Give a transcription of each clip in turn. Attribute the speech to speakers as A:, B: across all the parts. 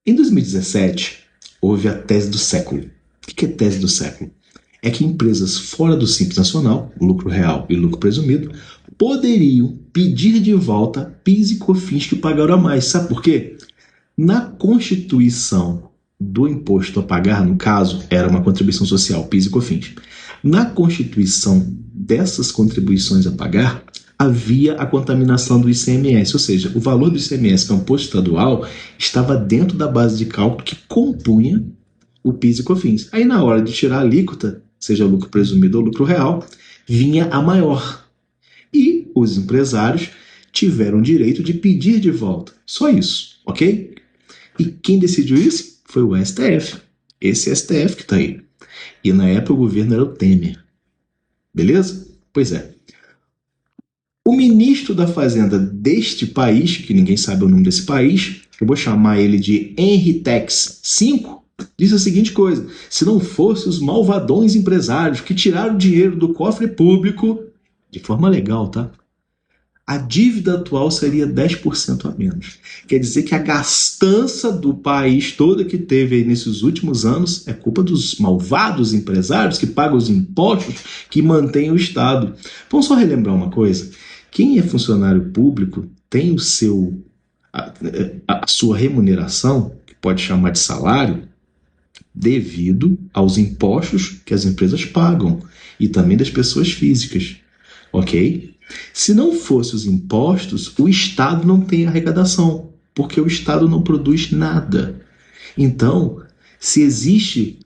A: Em 2017, houve a tese do século. O que é tese do século? É que empresas fora do Simples Nacional, lucro real e lucro presumido, poderiam pedir de volta PIS e COFINS que pagaram a mais. Sabe por quê? Na constituição do imposto a pagar, no caso, era uma contribuição social, PIS e COFINS. Na constituição dessas contribuições a pagar, havia a contaminação do ICMS, ou seja, o valor do ICMS, que é um imposto estadual, estava dentro da base de cálculo que compunha o PIS e COFINS. Aí, na hora de tirar a alíquota, seja lucro presumido ou lucro real, vinha a maior. E os empresários tiveram o direito de pedir de volta. Só isso, ok? E quem decidiu isso? Foi o STF. Esse STF que está aí. E na época o governo era o Temer. Beleza? Pois é. O ministro da Fazenda deste país, que ninguém sabe o nome desse país, eu vou chamar ele de Henritex V, disse a seguinte coisa: se não fossem os malvadões empresários que tiraram o dinheiro do cofre público, de forma legal, tá? A dívida atual seria 10% a menos. Quer dizer que a gastança do país toda que teve aí nesses últimos anos é culpa dos malvados empresários que pagam os impostos que mantêm o Estado. Vamos só relembrar uma coisa. Quem é funcionário público tem a sua remuneração, que pode chamar de salário, devido aos impostos que as empresas pagam e também das pessoas físicas, ok? Se não fossem os impostos, o Estado não tem arrecadação, porque o Estado não produz nada. Então, se existe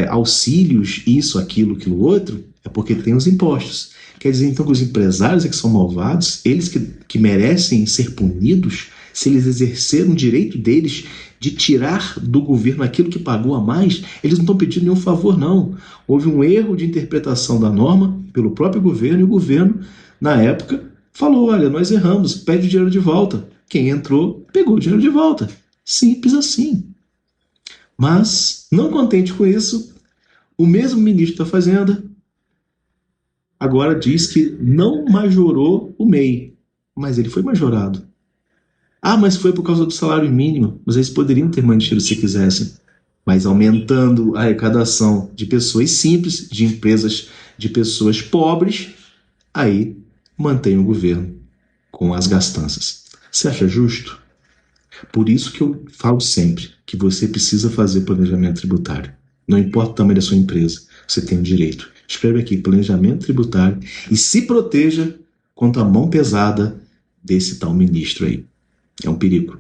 A: auxílios, isso, aquilo, aquilo outro, é porque tem os impostos. Quer dizer, então, que os empresários é que são malvados, eles que merecem ser punidos, se eles exerceram o direito deles de tirar do governo aquilo que pagou a mais, eles não estão pedindo nenhum favor, não. Houve um erro de interpretação da norma pelo próprio governo, e o governo, na época, falou: olha, nós erramos, pede o dinheiro de volta. Quem entrou, pegou o dinheiro de volta. Simples assim. Mas, não contente com isso, o mesmo ministro da Fazenda agora diz que não majorou o MEI. Mas ele foi majorado. Ah, mas foi por causa do salário mínimo. Mas eles poderiam ter mantido se quisessem. Mas aumentando a arrecadação de pessoas simples, de empresas de pessoas pobres, aí mantém o governo com as gastanças. Você acha justo? Por isso que eu falo sempre que você precisa fazer planejamento tributário. Não importa o tamanho da sua empresa, você tem o direito. Escreve aqui, planejamento tributário, e se proteja contra a mão pesada desse tal ministro aí. É um perigo.